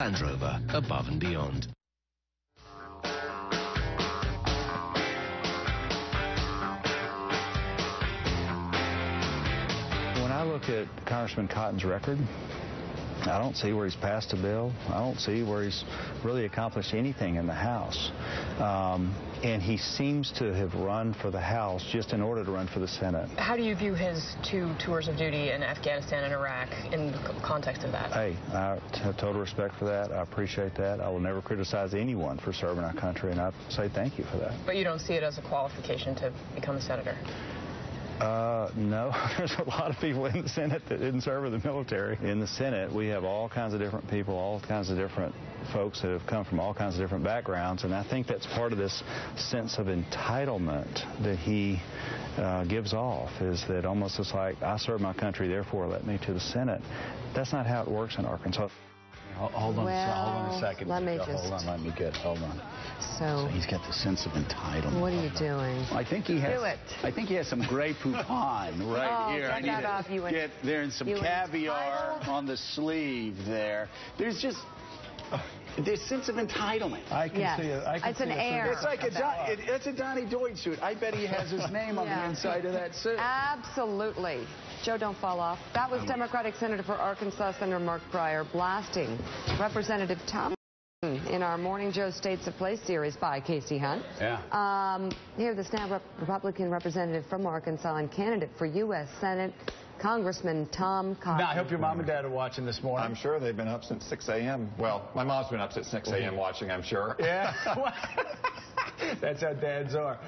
Land Rover, above and beyond. When I look at Congressman Cotton's record, I don't see where he's passed a bill. I don't see where he's really accomplished anything in the House. And he seems to have run for the House just in order to run for the Senate. How do you view his 2 tours of duty in Afghanistan and Iraq in the context of that? Hey, I have total respect for that. I appreciate that. I will never criticize anyone for serving our country, and I say thank you for that. But you don't see it as a qualification to become a senator? No. There's a lot of people in the Senate that didn't serve in the military. In the Senate, we have all kinds of different people, all kinds of different folks that have come from all kinds of different backgrounds, and I think that's part of this sense of entitlement that he gives off, is that almost it's like, I serve my country, therefore let me to the Senate. That's not how it works in Arkansas. Hold on a second. Let me just... Hold on. So he's got the sense of entitlement. What are you doing? I think he has. Do it. I think he has some Grey Poupon right here. Take that off, you get there, and some caviar on the sleeve there. There's just this sense of entitlement. I can see it. It's an air. It's like it's a Donnie Deutsch suit. I bet he has his name on the inside of that suit. Absolutely. Joe, don't fall off. That was Democratic Senator for Arkansas, Senator Mark Pryor, blasting Representative Tom in our Morning Joe States of Play series by Casey Hunt. Yeah. Here, the now Republican representative from Arkansas and candidate for U.S. Senate, Congressman Tom Cotton. Now, I hope your mom and dad are watching this morning. I'm sure they've been up since 6 a.m. Well, my mom's been up since 6 a.m. watching, I'm sure. Yeah. That's how dads are.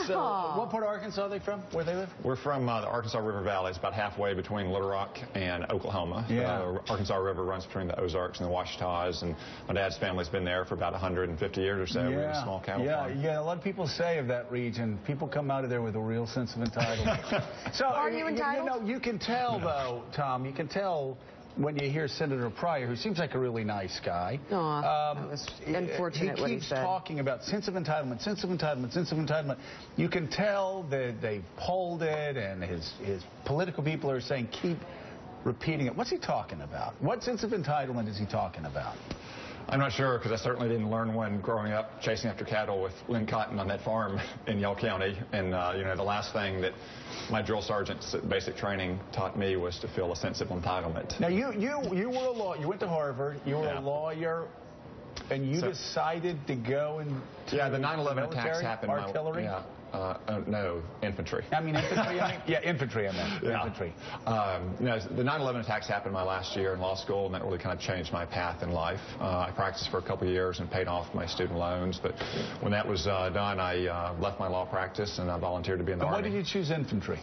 So, what part of Arkansas are they from? Where they live? We're from the Arkansas River Valley. It's about halfway between Little Rock and Oklahoma. Yeah. The Arkansas River runs between the Ozarks and the Ouachitas, and my dad's family's been there for about 150 years or so. Yeah. We're in a small cattle farm. Yeah, a lot of people say of that region, people come out of there with a real sense of entitlement. So, are you entitled? You know, you can tell, though, Tom, you can tell when you hear Senator Pryor, who seems like a really nice guy. That was unfortunate what he said. He keeps talking about sense of entitlement, sense of entitlement, sense of entitlement. You can tell that they've polled it, and his political people are saying keep repeating it. What's he talking about? What sense of entitlement is he talking about? I'm not sure, because I certainly didn't learn one growing up chasing after cattle with Lynn Cotton on that farm in Yell County. And, you know, the last thing that my drill sergeant's basic training taught me was to feel a sense of entitlement. Now, you were a lawyer. You went to Harvard. You were a lawyer. And you decided to go into the 9/11 attacks happened. Artillery? No, infantry. I mean, infantry. Infantry. I meant infantry. No, the 9/11 attacks happened my last year in law school, and that really kind of changed my path in life. I practiced for a couple of years and paid off my student loans, but when that was done, I left my law practice and I volunteered to be in the Army. Why did you choose infantry?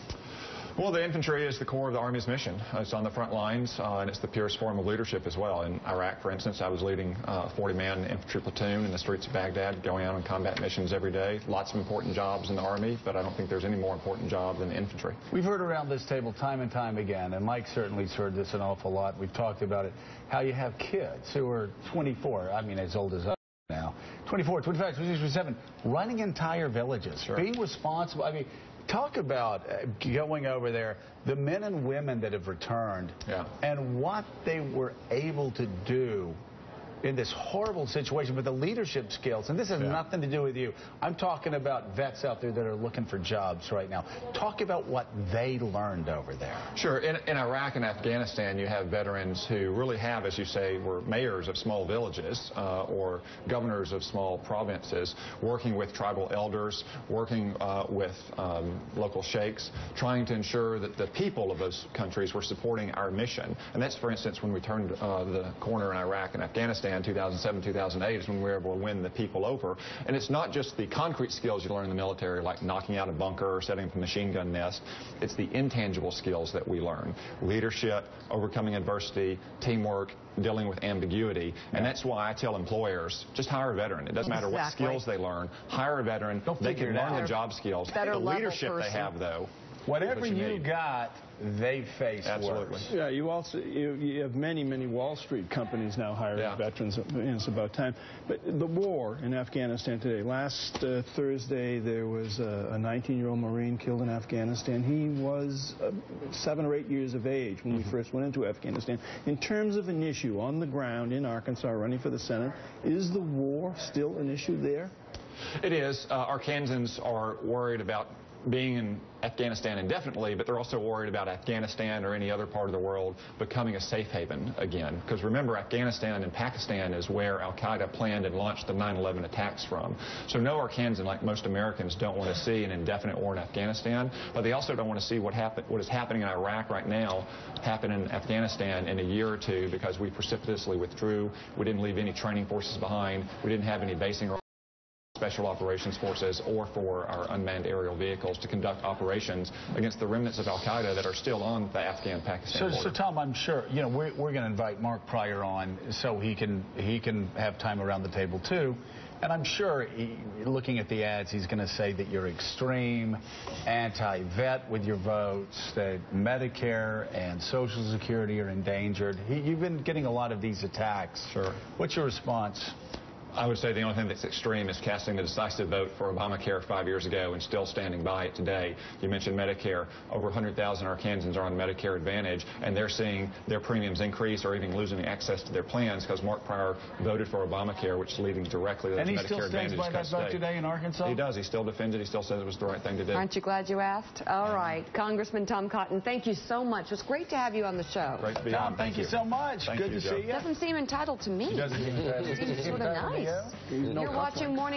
Well, the infantry is the core of the Army's mission. It's on the front lines, and it's the purest form of leadership as well. In Iraq, for instance, I was leading a 40-man infantry platoon in the streets of Baghdad, going out on combat missions every day. Lots of important jobs in the Army, but I don't think there's any more important job than the infantry. We've heard around this table time and time again, and Mike certainly's heard this an awful lot. We've talked about it, how you have kids who are 24, I mean, as old as us now, 24, 25, 26, 27, running entire villages, being responsible. I mean, talk about going over there, the men and women that have returned, and what they were able to do in this horrible situation with the leadership skills. And this has nothing to do with you. I'm talking about vets out there that are looking for jobs right now. Talk about what they learned over there. Sure. In Iraq and Afghanistan, you have veterans who really have, as you say, were mayors of small villages or governors of small provinces, working with tribal elders, working with local sheikhs, trying to ensure that the people of those countries were supporting our mission. And that's, for instance, when we turned the corner in Iraq and Afghanistan, 2007, 2008 is when we were able to win the people over. And it's not just the concrete skills you learn in the military, like knocking out a bunker or setting up a machine gun nest. It's the intangible skills that we learn. Leadership, overcoming adversity, teamwork, dealing with ambiguity. And that's why I tell employers, just hire a veteran. It doesn't matter what skills they learn. Hire a veteran. They can learn the job skills. The leadership they have, though, Whatever you got, they face worse. Yeah, you have many Wall Street companies now hiring veterans, and it's about time. But the war in Afghanistan today, last Thursday there was a 19-year-old Marine killed in Afghanistan. He was 7 or 8 years of age when we first went into Afghanistan. In terms of an issue on the ground in Arkansas running for the Senate, is the war still an issue there? It is. Arkansans are worried about being in Afghanistan indefinitely, but they're also worried about Afghanistan or any other part of the world becoming a safe haven again. Because remember, Afghanistan and Pakistan is where al-Qaeda planned and launched the 9/11 attacks from. So no Arkansan, like most Americans, don't want to see an indefinite war in Afghanistan, but they also don't want to see what is happening in Iraq right now happen in Afghanistan in a year or two, because we precipitously withdrew. We didn't leave any training forces behind. We didn't have any basing or special operations forces or for our unmanned aerial vehicles to conduct operations against the remnants of al-Qaeda that are still on the Afghan-Pakistan border. So Tom, I'm sure, you know, we're going to invite Mark Pryor on so he can have time around the table too. And I'm sure, looking at the ads, he's going to say that you're extreme, anti-vet with your votes, that Medicare and Social Security are endangered. You've been getting a lot of these attacks. Sure. What's your response? I would say the only thing that's extreme is casting the decisive vote for Obamacare 5 years ago and still standing by it today. You mentioned Medicare. Over 100,000 Arkansans are on Medicare Advantage, and they're seeing their premiums increase or even losing access to their plans because Mark Pryor voted for Obamacare, which is leading directly to those Medicare Advantage cuts. And he still stands by that vote today in Arkansas? He does. He still defends it. He still says it was the right thing to do. Aren't you glad you asked? All right. Congressman Tom Cotton, thank you so much. It was great to have you on the show. Great to be Tom, on. thank you so much. Thank Good you, to Joe. see you. Doesn't seem entitled to me. He doesn't seem entitled. Seems sort of nice. No You're watching Morning